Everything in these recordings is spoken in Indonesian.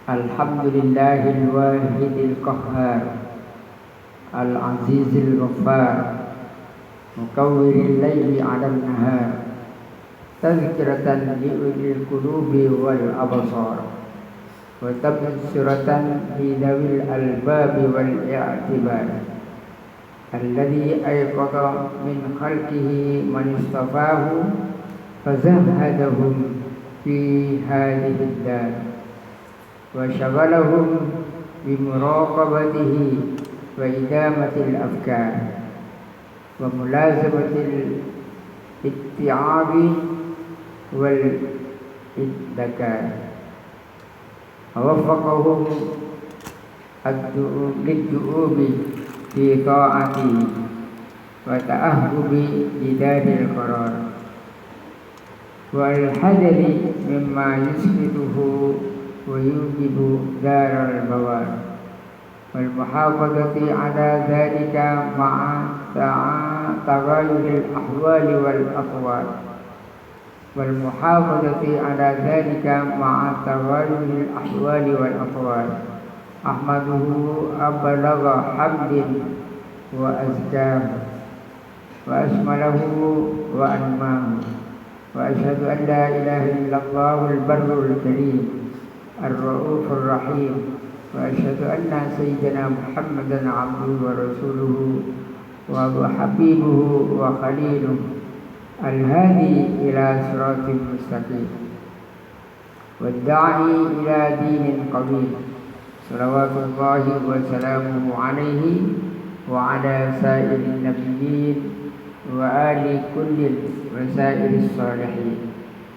Alhamdulillahil wahidil qahhar al-azizil ghaffar mukawwiril laili 'alan nahar tadhkiratan li ulil qulubi wal absar wa tabsiratan li dawil albabi wal i'tibar alladhi ayqadha min khalqihi man istafahu fazahhadahum fi hadhihi ad-dar wa syaghalahum bi muraqabatihi wa idamatil afkar wa mulazamatil itti'abi wal iddakar wa waffaqahum lid-du'ubi fi ta'ati wa ta'ahhubi lidadil qarar wal hadari mimma yusqituhu wa yujibu daral bawar wal muhafazati ala dhalika ma'a tagayyuril ahwali wal aqwal wal muhafazati ala dhalika ma'a tagayyuril ahwali wal aqwal ahmaduhu ablagha hamdin wa azkahu wa asmalahu wa anmahu wa ashhadu an la ilaha illallahul barrul karim الرؤوف الرحيم وأشهد أن سيدنا محمدا عبده ورسوله وحبيبه وخليله الهادي إلى صراط مستقيم والداعي إلى دين قويم صلوات الله وسلامه عليه وعلى سائر النبيين وآل كل وسائر الصالحين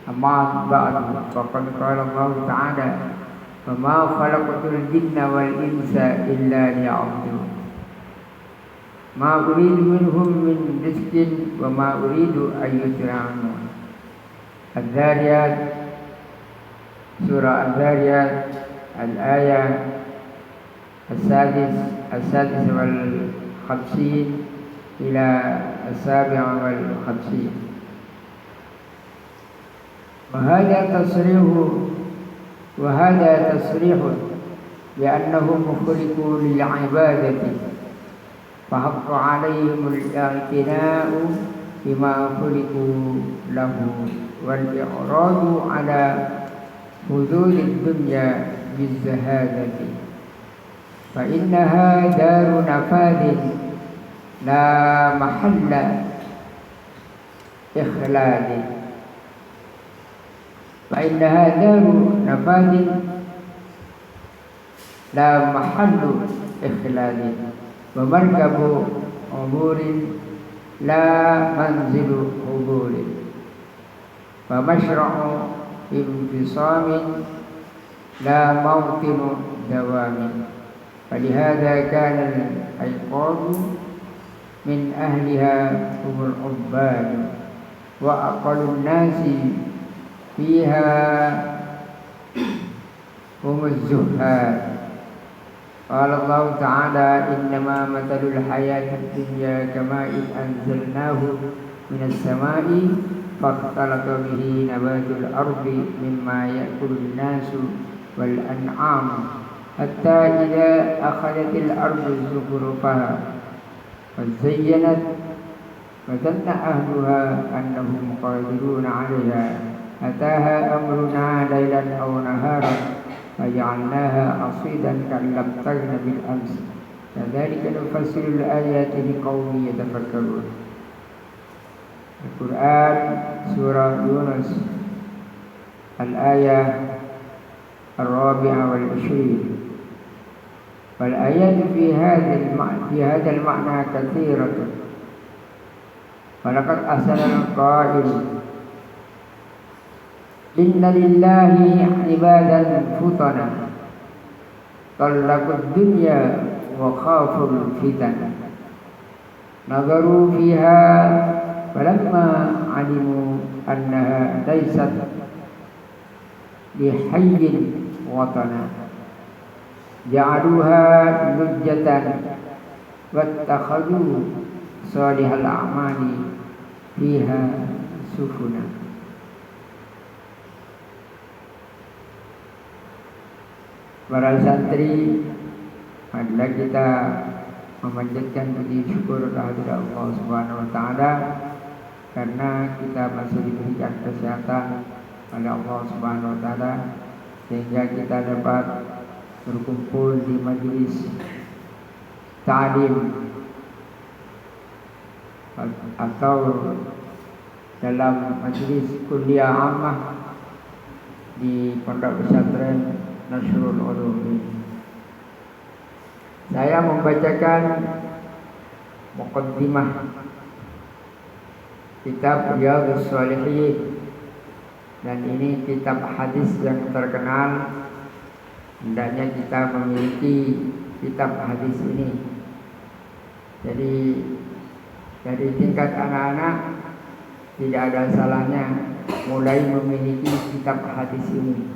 أما بعد فقد قال الله تعالى وما خلقت الجن والإنس إلا ليعبدون ما أريد منهم من رزق وما أريد أن يطعمون الذاريات سورة الذاريات الآية السادس والخمسين إلى السابع والخمسين وهذا تصريح بأنهم خلقوا للعبادة فحق عليهم الاعتناء بما خلقوا له والإعراض على حدود الدنيا بالزهادة فإنها دار نفاذ لا محل إخلال فإنها دار نفاذ لا محل إخلال ومركب عبور لا منزل عبور ومشرع انفصام لا موطن دوام فلهذا كان الأيقاظ من أهلها هم العباد وأقل الناس فيها هم الزهاد قال الله تعالى إنما مثل الحياة الدنيا كماء أنزلناه من السماء فاختلط به نبات الأرض مما يأكل الناس والأنعام حتى إذا أخذت الأرض زخرفها وزينت وظن أهلها أنهم قادرون عليها أتاها أمرنا ليلا أو نهارا فجعلناها حصيدا كأن لم تغن بالأمس كذلك نفسر الآيات لقوم يتفكرون. القرآن سورة يونس الآية 24 والآيات في هذا المعنى كثيرة ولقد أحسن القائل إن لله عبادا فطنا طلقوا الدنيا وخافوا الفتن نظروا فيها فلما علموا أنها ليست لحي وطنا جعلوها لجة واتخذوا صالح الأعمال فيها سفنا. para santri, adalah kita memanjatkan puji syukur kehadirat Allah Subhanahu wa taala karena kita masih diberikan kesehatan oleh Allah Subhanahu wa taala sehingga kita dapat berkumpul di majelis ta'lim atau dalam majelis kuliah ammah di Pondok Pesantren Nasrul Ulum. Saya membacakan muqaddimah kitab Riyadhus Shalihin, dan ini kitab hadis yang terkenal. Hendaknya kita memiliki kitab hadis ini. Jadi dari tingkat anak-anak tidak ada salahnya mulai memiliki kitab hadis ini,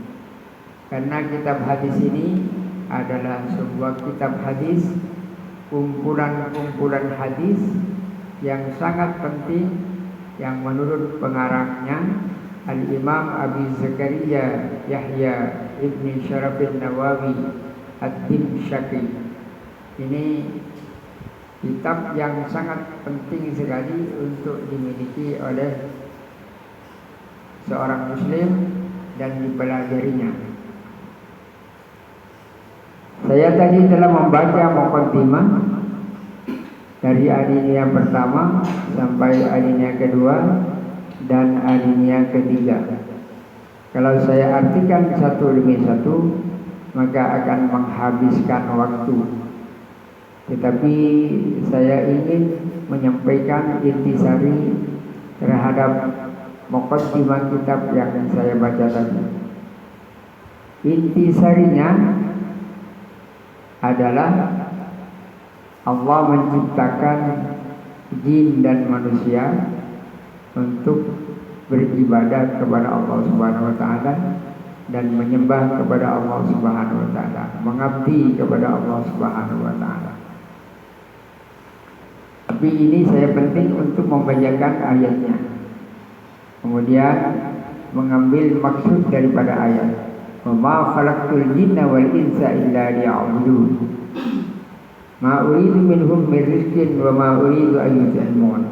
karena kitab hadis ini adalah sebuah kitab hadis, kumpulan-kumpulan hadis yang sangat penting, yang menurut pengarangnya Al-Imam Abi Zakaria Yahya Ibn Sharafin Nawawi Ad-Dimsyaqi. Ini kitab yang sangat penting sekali untuk dimiliki oleh seorang muslim dan dipelajarinya. Saya tadi telah membaca muqaddimah dari alinea pertama sampai alinea kedua dan alinea ketiga. Kalau saya artikan satu demi satu, maka akan menghabiskan waktu. Tetapi saya ingin menyampaikan intisari terhadap muqaddimah kitab yang saya baca tadi. Intisarinya adalah Allah menciptakan jin dan manusia untuk beribadah kepada Allah Subhanahu wa taala dan menyembah kepada Allah Subhanahu wa taala, mengabdi kepada Allah Subhanahu wa taala. Tapi ini saya penting untuk membacakan ayatnya. Kemudian mengambil maksud daripada ayat. Wa ma khalaqtul jinna wal insa illa liya'budun. Ma uridu minhum min rizqin wa ma uridu an yut'imun.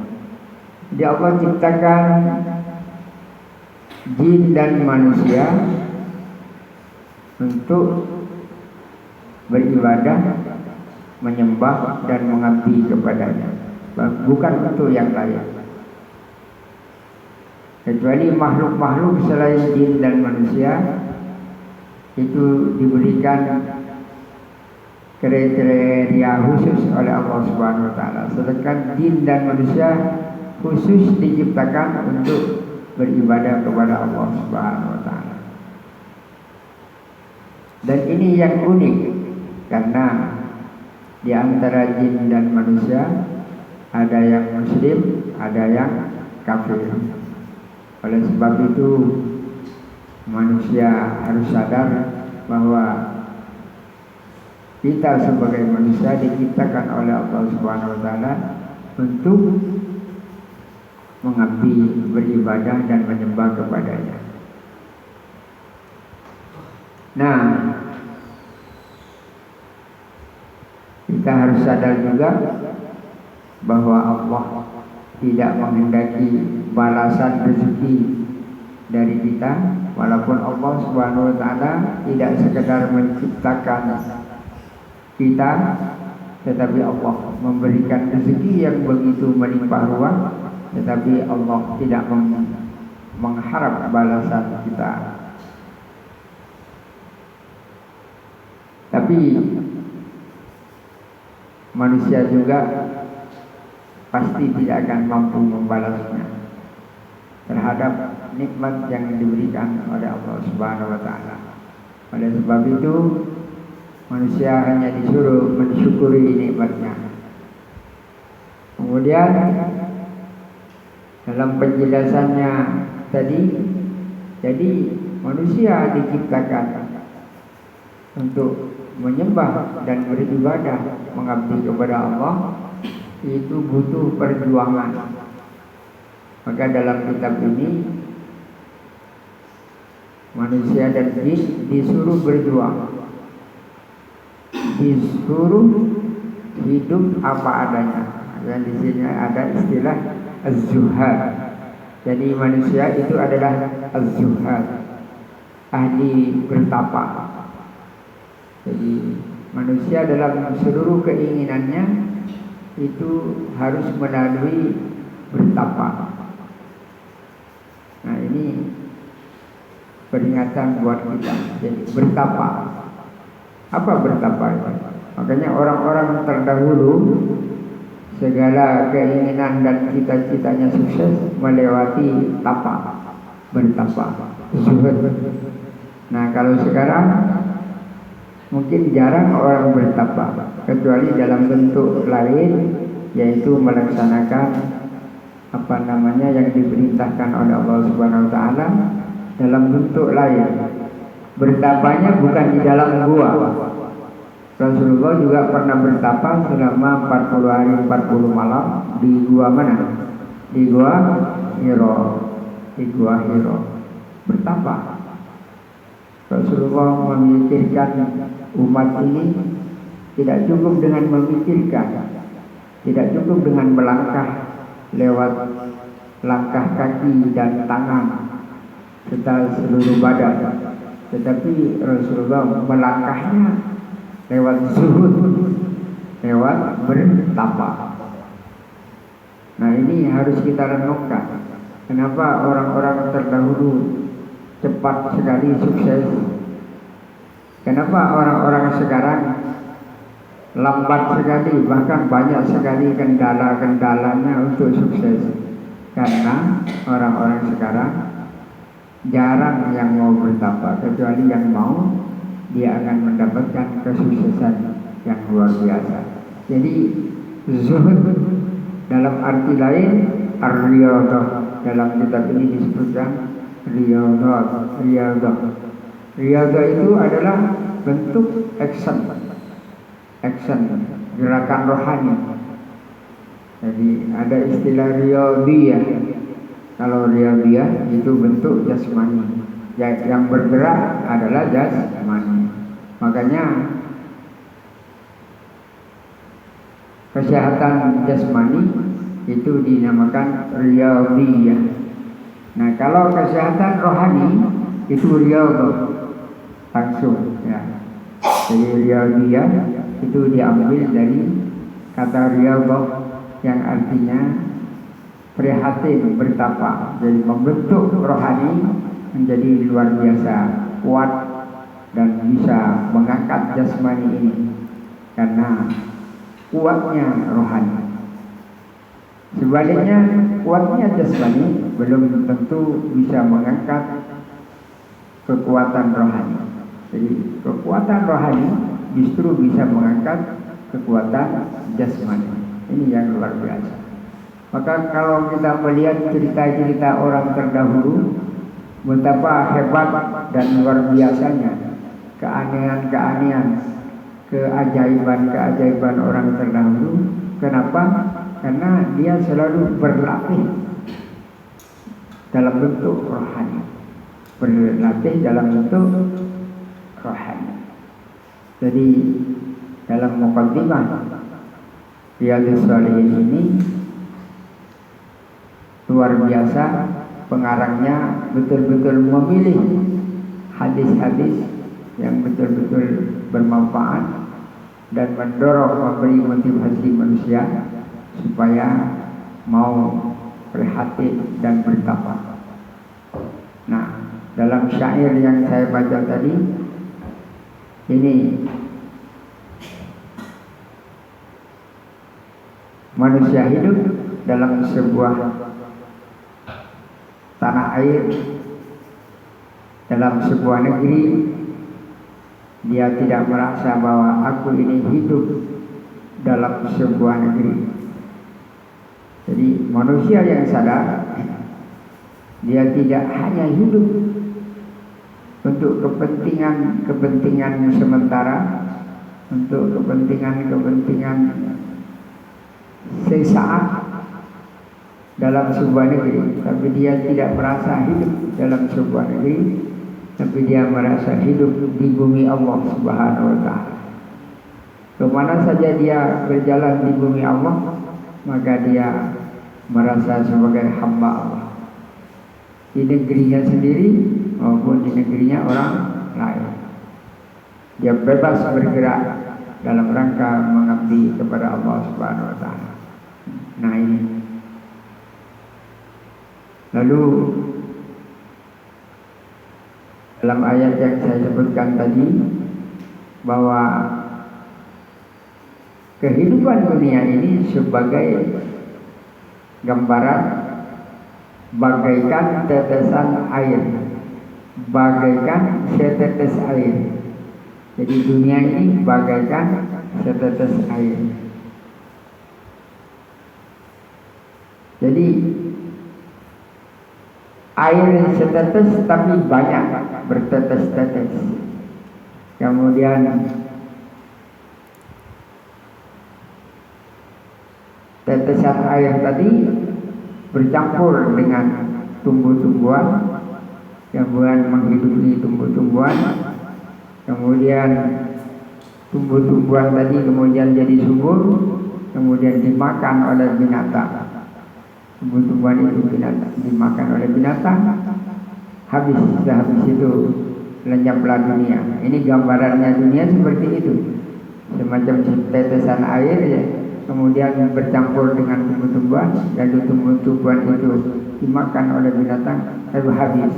Jadi Allah ciptakan jin dan manusia untuk beribadah, menyembah dan mengabdi kepadanya, bukan untuk yang lain. Kecuali makhluk-makhluk selain jin dan manusia itu diberikan kriteria khusus oleh Allah Subhanahu wa taala. Sedangkan jin dan manusia khusus diciptakan untuk beribadah kepada Allah Subhanahu wa taala. Dan ini yang unik karena di antara jin dan manusia ada yang muslim, ada yang kafir. Oleh sebab itu manusia harus sadar bahwa kita sebagai manusia diciptakan oleh Allah Subhanahu wa taala untuk mengabdi, beribadah dan menyembah kepadanya. Nah, kita harus sadar juga bahwa Allah tidak menghendaki balasan rezeki dari kita, walaupun Allah Subhanahu wa taala tidak sekedar menciptakan kita, tetapi Allah memberikan rezeki yang begitu melimpah ruah, tetapi Allah tidak mengharap balasan kita. Tapi manusia juga pasti tidak akan mampu membalasnya terhadap nikmat yang diberikan oleh Allah Subhanahu wa taala. Oleh sebab itu manusia hanya disuruh mensyukuri nikmatnya. Kemudian dalam penjelasannya tadi, jadi manusia diciptakan untuk menyembah dan beribadah, mengabdi kepada Allah, itu butuh perjuangan. Maka dalam kitab ini manusia dan jin disuruh berjuang disuruh hidup apa adanya. Dan di sini ada istilah az-zuhad. Jadi manusia itu adalah az-zuhad, ahli bertapa. Jadi manusia dalam seluruh keinginannya itu harus melalui bertapa. Nah, ini peringatan buat kita. Jadi bertapa. Apa bertapa itu? Makanya orang-orang terdahulu segala keinginan dan cita-citanya sukses melewati tapa, bertapa, zuhud. Nah, kalau sekarang mungkin jarang orang bertapa, kecuali dalam bentuk lain, yaitu melaksanakan yang diperintahkan oleh Allah Subhanahu Wa Taala dalam bentuk lain. Bertapanya bukan di dalam gua. Rasulullah juga pernah bertapa selama 40 hari 40 malam di gua mana? Di gua Hiro. Di gua Hiro bertapa. Rasulullah memikirkan umat ini tidak cukup dengan memikirkan, tidak cukup dengan melangkah lewat langkah kaki dan tangan serta seluruh badan, tetapi Rasulullah melangkahnya lewat zuhud, lewat bertapa. Nah, ini harus kita renungkan. Kenapa orang-orang terdahulu cepat sekali sukses? Kenapa orang-orang sekarang lambat sekali, bahkan banyak sekali kendala-kendalanya untuk sukses? Karena orang-orang sekarang jarang yang mau bertapa, kecuali yang mau, dia akan mendapatkan kesuksesan yang luar biasa. Jadi zuhud dalam arti lain ar-riyadhah, dalam kitab ini disebutkan riyadhah. Riyadhah itu adalah bentuk action, gerakan rohani. Jadi ada istilah riyadhiyah. Kalau riyadhiyah itu bentuk jasmani, yang bergerak adalah jasmani. Makanya kesehatan jasmani itu dinamakan riyadhiyah. Nah, kalau kesehatan rohani itu riyadhah langsung, ya. Jadi riyadhiyah itu diambil dari kata riyadhah yang artinya prihatin, bertapa. Jadi membentuk rohani menjadi luar biasa kuat dan bisa mengangkat jasmani ini karena kuatnya rohani. Sebaliknya, kuatnya jasmani belum tentu bisa mengangkat kekuatan rohani. Jadi kekuatan rohani justru bisa mengangkat kekuatan jasmani. Ini yang luar biasa. Maka kalau kita melihat cerita-cerita orang terdahulu, betapa hebat dan luar biasanya keanehan-keanehan, keajaiban-keajaiban orang terdahulu. Kenapa? Karena dia selalu berlatih dalam bentuk rohani, berlatih dalam bentuk rohani. Jadi dalam muqaddimah Riyadhus Shalihin ini luar biasa, pengarangnya betul-betul memilih hadis-hadis yang betul-betul bermanfaat dan mendorong, memberi motivasi manusia supaya mau prihatin dan bertapa. Nah, dalam syair yang saya baca tadi ini, manusia hidup dalam sebuah tanah air, dalam sebuah negeri, dia tidak merasa bahwa aku ini hidup dalam sebuah negeri. Jadi manusia yang sadar, dia tidak hanya hidup untuk kepentingan sementara, untuk kepentingan sesaat dalam sebuah negeri, tapi dia tidak merasa hidup dalam sebuah negeri, tapi dia merasa hidup di bumi Allah Subhanahu Wa Taala. Kemana saja dia berjalan di bumi Allah, maka dia merasa sebagai hamba Allah, di negerinya sendiri maupun di negerinya orang lain. Dia bebas bergerak dalam rangka mengabdi kepada Allah Subhanahu wa taala. Nah ini. Lalu dalam ayat yang saya sebutkan tadi, bahwa kehidupan dunia ini sebagai gambaran bagaikan tetesan air, bagaikan setetes air. Jadi dunia ini bagaikan setetes air. Jadi air setetes tapi banyak, bertetes-tetes. Kemudian tetesan air tadi bercampur dengan tumbuh-tumbuhan, kemudian menghidupi tumbuh-tumbuhan, kemudian tumbuh-tumbuhan tadi kemudian jadi subur, kemudian dimakan oleh binatang. Tumbuh-tumbuhan itu dimakan oleh binatang, habis itu lenyaplah dunia. Ini gambarannya dunia seperti itu, semacam tetesan air ya. Kemudian bercampur dengan tumbuh-tumbuhan, lalu tumbuh-tumbuhan itu dimakan oleh binatang, lalu habis.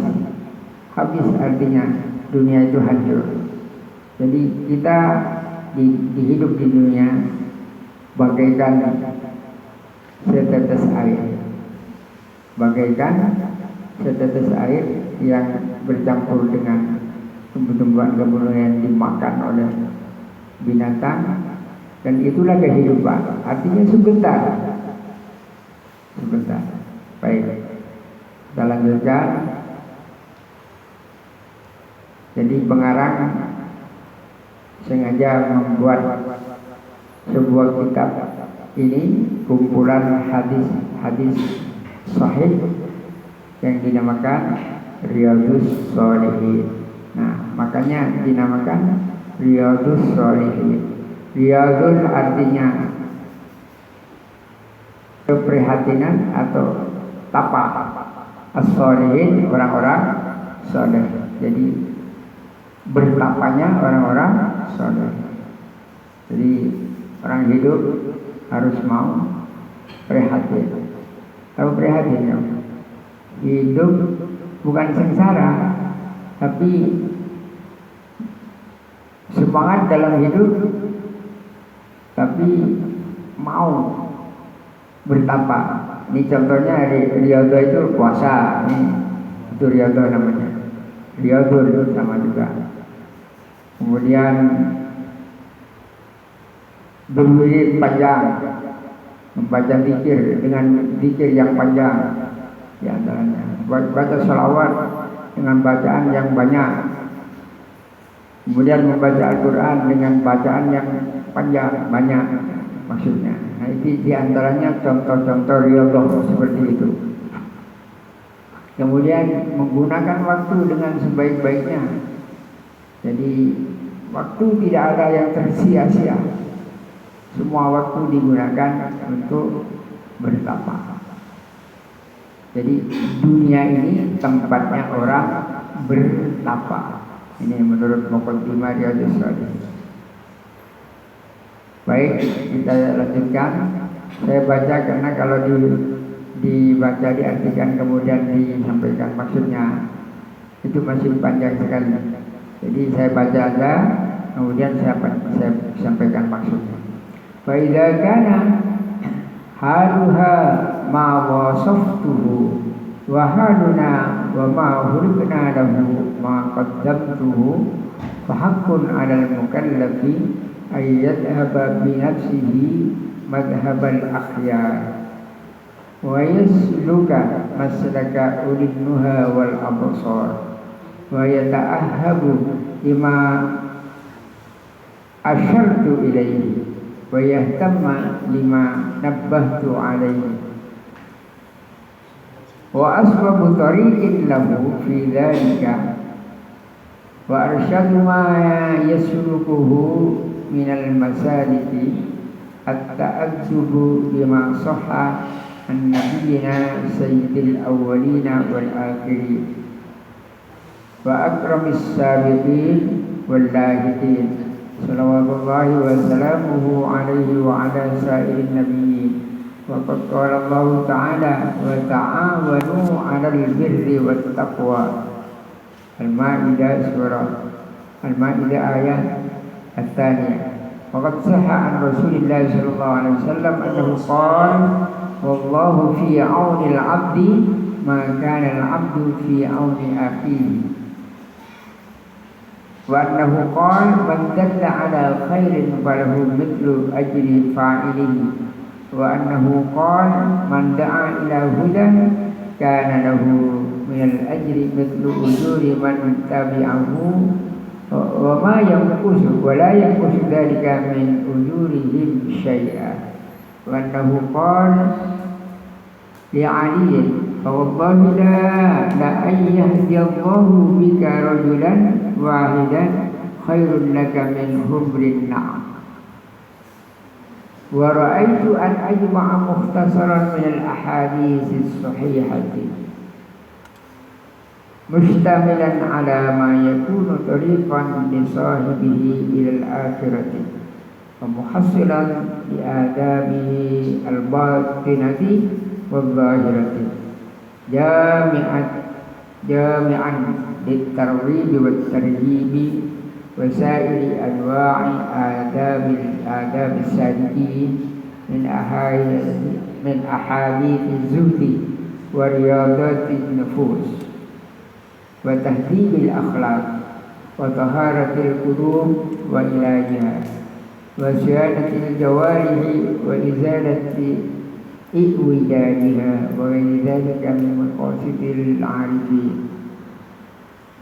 Habis artinya dunia itu hancur. Jadi kita hidup di dunia bagaikan setetes air, bagaikan setetes air yang bercampur dengan tumbuh-tumbuhan kemudian dimakan oleh binatang. Dan itulah kehidupan, artinya sebentar. Baik, kita lanjutkan. Jadi pengarang sengaja membuat sebuah kitab ini, kumpulan hadis sahih yang dinamakan Riyadhus Shalihin. Nah, makanya dinamakan Riyadhus Shalihin. Riyadhun artinya keprihatinan atau tapa, as-shalihin orang-orang saleh. Jadi bertapanya orang-orang saleh. Jadi orang hidup harus mau prihatin. Tahu prihatin ya? Hidup bukan sengsara, tapi semangat dalam hidup, tapi mau bertapa. Ini contohnya riyadhah itu puasa. Itu riyadhah namanya. Riyadhah itu sama juga. Kemudian berwirid panjang, membaca zikir dengan zikir yang panjang, di antaranya baca sholawat dengan bacaan yang banyak. Kemudian membaca Al-Quran dengan bacaan yang panjang, banyak maksudnya. Nah, itu diantaranya contoh-contoh riyadhah seperti itu. Kemudian menggunakan waktu dengan sebaik-baiknya. Jadi waktu tidak ada yang tersia-sia. Semua waktu digunakan untuk bertapa. Jadi dunia ini tempatnya orang bertapa. Ini menurut Muqaddimah Riyadhus Shalihin. Baik, kita lanjutkan. Saya baca karena kalau dibaca, diartikan kemudian disampaikan maksudnya itu masih panjang sekali. Jadi saya baca aja, kemudian saya sampaikan maksudnya. Fa idza kana haluha ma wasaftuhu wa haluna wa ma hulqna lahu ma qaddamtuhu fa haqqun 'alal mukallafi ay yadhhaba bi nafsihi madhhabal akhyar wa yasluka maslaka ulil nuha wal absar wa yata'ahhabu lima asyartu ilaihi wa yahtamma lima nabbahtu alaihi wa asbabu tariqin lahu fi dhalika wa arsyadu ma yaslukuhu minal masaliki at-ta'adzubu bima sahha an nabiyyina sayyidil awwalina wal akhirin wa akramis sabiqin wal lahiqin salawatullahi wa salamuhu alaihi wa ala sa'irin nabiyyin wa qad qala Allah ta'ala wa ta'awanu 'alal birri wat taqwa. Al-Maidah surah Al-Maidah ayat الثانية. وقد صح عن رسول الله صلى الله عليه وسلم أنه قال والله في عون العبد ما كان العبد في عون أخيه وأنه قال من دل على خير فله مثل أجر فاعله وأنه قال من دعا إلى هدى كان له من الأجر مثل أجور من تبعه وما ينقص ولا ينقص ذلك من أجورهم شيئا وأنه قال لعلي فوالله لا أن يهدي الله بك رجلا واحدا خير لك من حمر النعم ورأيت أن أجمع مختصرا من الأحاديث الصحيحة مشتملا على ما يكون طريقا لصاحبه إلى الآخرة ومحصلا لآدابه الباطنة والظاهرة جامعا للترغيب والترهيب وسائر أنواع آداب السالكين من أحاديث الزهد ورياضات النفوس وتهذيب الأخلاق وطهارة القلوب وعلاجها وصيانة الجوارح وإزالة إعوجاجها وغير ذلك من مقاصد العارفين.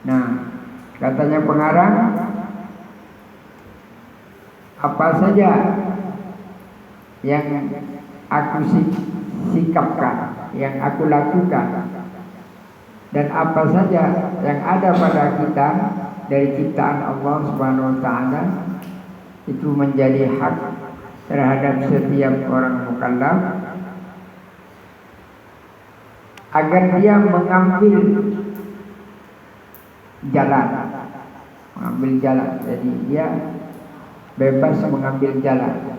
Nah, katanya pengarang, apa saja yang aku sikapkan, yang aku lakukan, dan apa saja yang ada pada kita dari ciptaan Allah Subhanahu wa taala itu menjadi hak terhadap setiap orang mukallaf agar dia mengambil jalan. Jadi dia bebas mengambil jalan.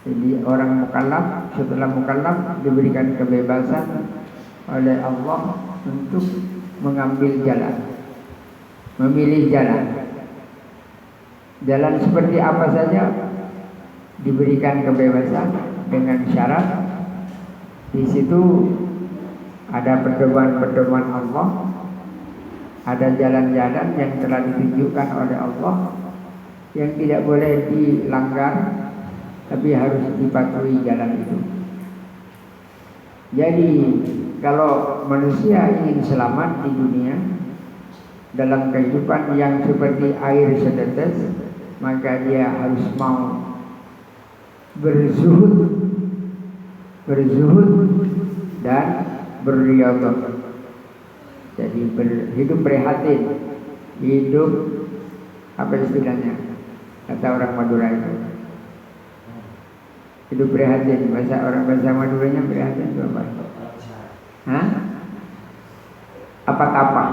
Jadi orang mukallaf setelah mukallaf diberikan kebebasan oleh Allah untuk mengambil jalan, memilih jalan. Jalan seperti apa saja diberikan kebebasan dengan syarat di situ ada pedoman-pedoman Allah, ada jalan-jalan yang telah ditunjukkan oleh Allah yang tidak boleh dilanggar, tapi harus dipatuhi jalan itu. Jadi kalau manusia ingin selamat di dunia dalam kehidupan yang seperti air setetes, maka dia harus mau berzuhud dan berriyadhah. Jadi hidup prihatin, hidup apa istilahnya? Kata orang Madura itu. Hidup prihatin, bahasa Maduranya prihatin itu apa? Hah? Apa-tapa.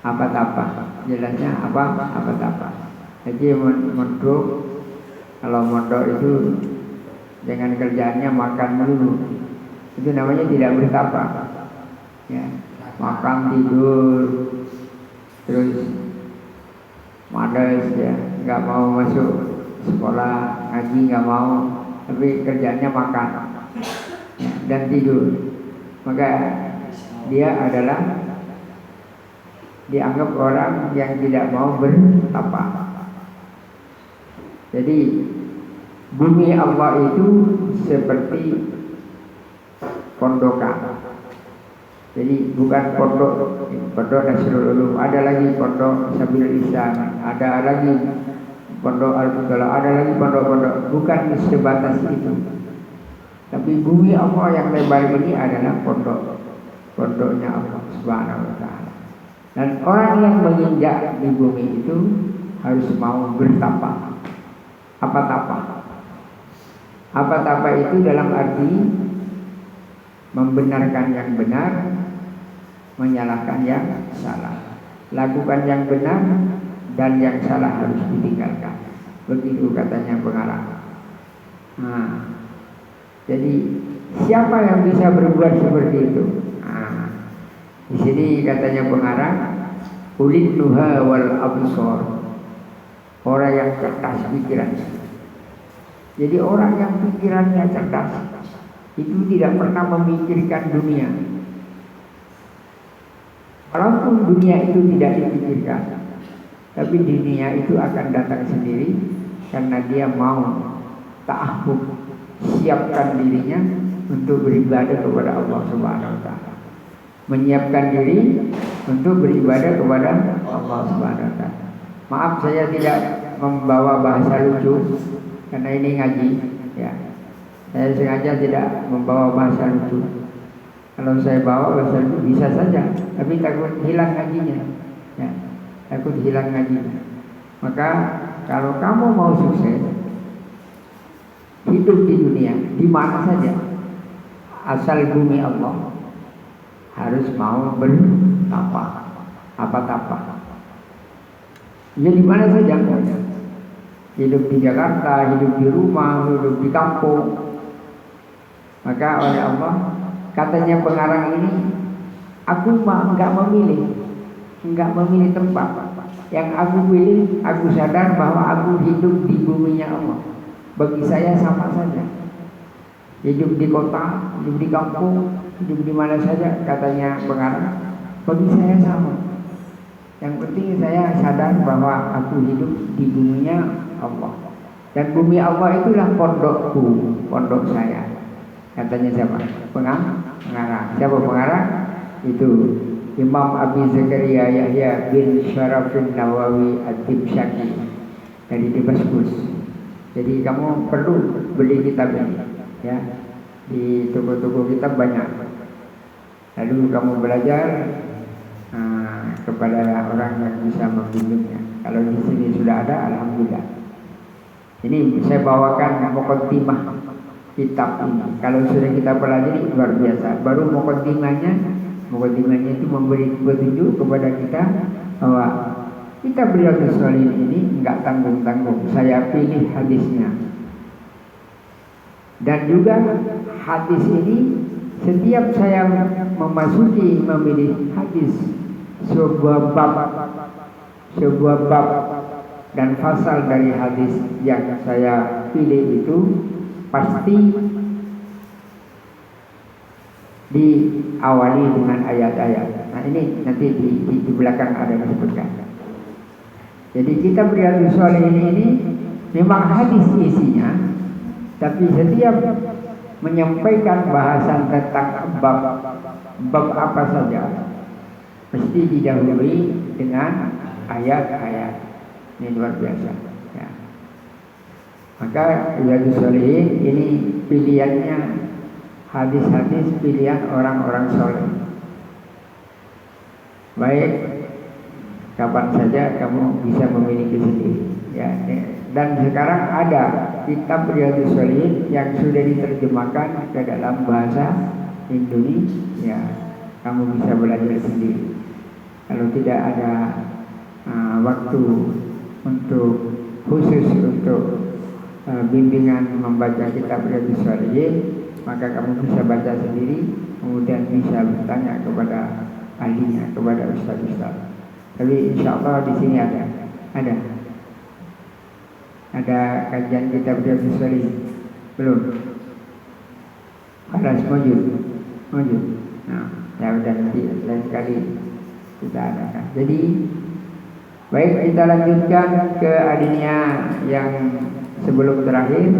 Apa-tapa. Jelasnya apa-tapa. Jadi mondok, kalau mondok itu dengan kerjaannya makan dulu. Itu namanya tidak bertapa. Ya, makan tidur terus males ya, nggak mau masuk sekolah ngaji, nggak mau, tapi kerjanya makan ya, dan tidur, maka dia adalah dianggap orang yang tidak mau bertapa. Jadi bumi Allah itu seperti pondokan. Jadi bukan pondok Nasrul Ulum, ada lagi pondok Sabil Ihsan, ada lagi pondok Al-Fudala, ada lagi pondok-pondok, bukan sebatas itu. Tapi bumi Allah yang lebar ini adalah pondoknya Allah Subhanahu wa taala. Dan orang yang menginjak di bumi itu harus mau bertapa. Apa tapa? Apa tapa itu dalam arti membenarkan yang benar, menyalahkan yang salah. Lakukan yang benar dan yang salah harus ditinggalkan. Begitu katanya pengarang. Nah, jadi siapa yang bisa berbuat seperti itu? Nah, di sini katanya pengarang, ulil nuha wal absor, orang yang cerdas pikirannya. Jadi orang yang pikirannya cerdas itu tidak pernah memikirkan dunia. Walaupun dunia itu tidak dipikirkan, tapi dunia itu akan datang sendiri karena dia mau ta'ahub, siapkan dirinya untuk beribadah kepada Allah Subhanahu wa taala. Menyiapkan diri untuk beribadah kepada Allah Subhanahu wa taala. Maaf saya tidak membawa bahasa lucu karena ini ngaji ya. Saya sengaja tidak membawa bahasa lucu. Kalau saya bawa bahasa lucu bisa saja, tapi takut hilang ngajinya ya. Takut hilang ngajinya. Maka kalau kamu mau sukses hidup di dunia, di mana saja, asal bumi Allah, harus mau bertapa. Apa tapa? Ya di mana saja. Hidup di Jakarta, hidup di rumah, hidup di kampung. Maka oleh Allah, katanya pengarang ini, aku enggak memilih tempat. Yang aku pilih, aku sadar bahwa aku hidup di buminya Allah. Bagi saya sama saja. Hidup di kota, hidup di kampung, hidup di mana saja, katanya pengarang, bagi saya sama. Yang penting saya sadar bahwa aku hidup di buminya Allah. Dan bumi Allah itulah pondokku, pondok saya. Katanya siapa? Pengarang. Siapa pengarang? Itu Imam Abi Zakaria Yahya bin Syarafin Nawawi Ad-Dimsyaqi dari Damaskus. Jadi kamu perlu beli kitab ini ya. Di toko-toko kitab banyak. Lalu kamu belajar kepada orang yang bisa membimbingnya. Kalau di sini sudah ada, alhamdulillah. Ini saya bawakan muqaddimah kitab ini. Kalau sudah kita pelajari luar biasa. Baru muqaddimahnya itu memberi petunjuk kepada kita bahwa kitab Riyadhus Shalihin ini enggak tanggung-tanggung. Saya pilih hadisnya. Dan juga hadis ini setiap saya memilih hadis sebuah bab dan fasal dari hadis yang saya pilih itu pasti diawali dengan ayat-ayat. Nah ini nanti di belakang ada disebutkan. Jadi kitab Riyadhus Shalihin ini memang hadis isinya, tapi setiap menyampaikan bahasan tentang bab apa saja mesti didahului dengan ayat-ayat. Ini luar biasa ya. Maka Riyadhus Shalihin ini pilihannya hadis-hadis pilihan orang-orang soleh. Baik, kapan saja kamu bisa memiliki sendiri ya. Dan sekarang ada kitab Riyadhus Shalihin yang sudah diterjemahkan ke dalam bahasa Indonesia. Kamu bisa belajar sendiri. Kalau tidak ada waktu khusus untuk bimbingan membaca kitab Riyadhus Shalihin, maka kamu bisa baca sendiri, kemudian bisa bertanya kepada ahlinya, kepada ustaz-ustaz. Tapi insya Allah di sini ada kajian kitab Riyadhus Shalihin belum? Harus mujud. Nah, ya udah nanti lain kali kita adakan. Jadi baik, kita lanjutkan ke adanya yang sebelum terakhir.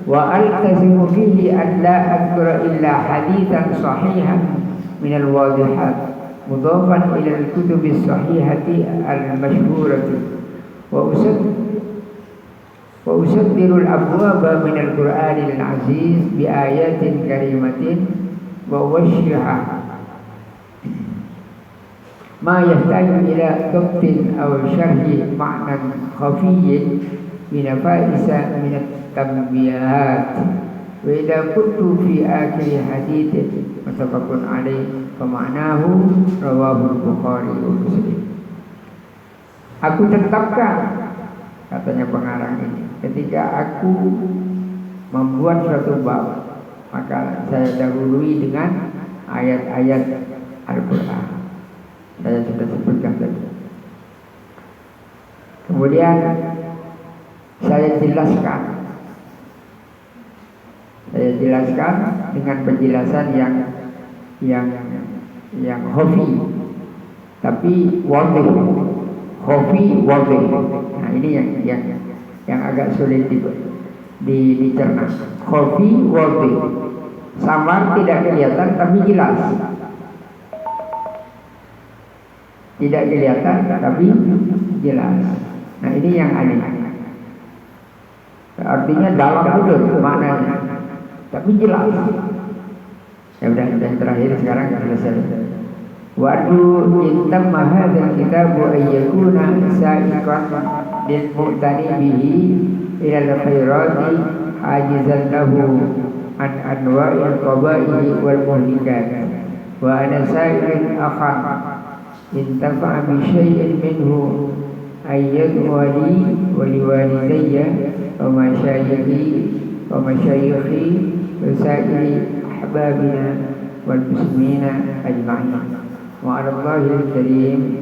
Wa al-tazimu fihi an la adkura illa hadithan sahihan min al-wadihat mudhafan ila al-kutub as-sahihati al-mashhurati wa usaddiru al-abwaba min al-Qur'an al-aziz bi ayatin karimatin wa washriha ma yahtaju ila dhabtin aw syarhi ma'nan khafiyyin min faisa min at-tanbihat wa idza kuntu fi akhir haditsin muttafaqun alaih fa ma'nahu rawahu Bukhari wa Muslim. Aku tetapkan, katanya pengarang ini, ketika aku membuat suatu bab, maka saya dahului dengan ayat-ayat Al-Quran. Saya sudah sebutkan tadi. Kemudian saya jelaskan dengan penjelasan yang khafi, tapi wadih. Khafi wadih. Nah, ini yang agak sulit dicerna. Khafi wadih. Samar, tidak kelihatan tapi jelas. Tidak kelihatan tapi jelas. Nah, ini yang aneh. Artinya dalam betul maknanya, tapi jelas. Ya udah, yang terakhir sekarang selesai. Wa'du intamma hadzal kitabu ayyakuna sa'iqan lil mu'tani bihi ila al-khairati hajizan lahu an anwa'il qaba'ihi wal muhlikat wa ana sa'ilun akhan intafa'a bi syai'in minhu ayyadhu li wa liwalidayya wa masyayikhi wa masyayikhi wa sa'ili ahbabina wal muslimina ajma'in. Wa 'ala Allahil karim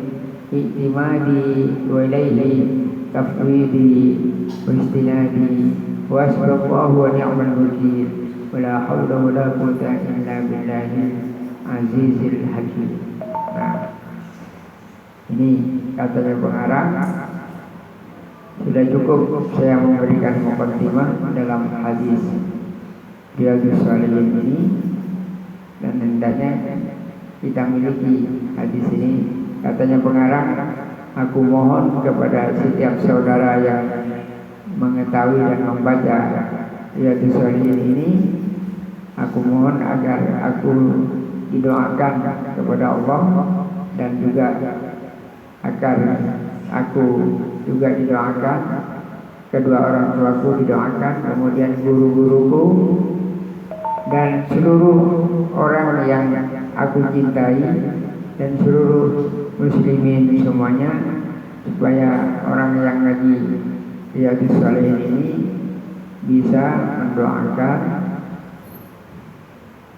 i'timadi wa ilayhi tafwidi wa istinadi wa asbaqahu wa ni'mal wakil wa la hawla wa la quwwata illa billahil azizil hakim. Nah, ini katanya pengarang. Sudah cukup saya memberikan muqaddimah dalam hadis Riyadhus Shalihin ini, dan hendaknya kita miliki hadis ini. Katanya pengarang, aku mohon kepada setiap saudara yang mengetahui dan membaca Riyadhus Shalihin ini, aku mohon agar aku didoakan kepada Allah, dan juga agar aku juga didoakan, kedua orang tuaku didoakan, kemudian guru-guruku dan seluruh orang yang aku cintai dan seluruh muslimin semuanya, supaya orang yang ngaji Riyadhus Shalihin ini bisa mendoakan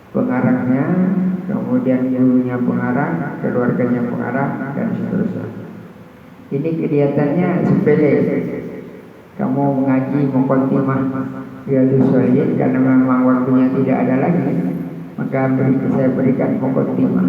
pengarangnya, kemudian gurunya pengarang, keluarganya pengarang, dan seterusnya. Ini kelihatannya sepele, kamu mengaji muqaddimah Riyadhus Shalihin karena memang waktunya tidak ada lagi, maka saya berikan muqaddimah.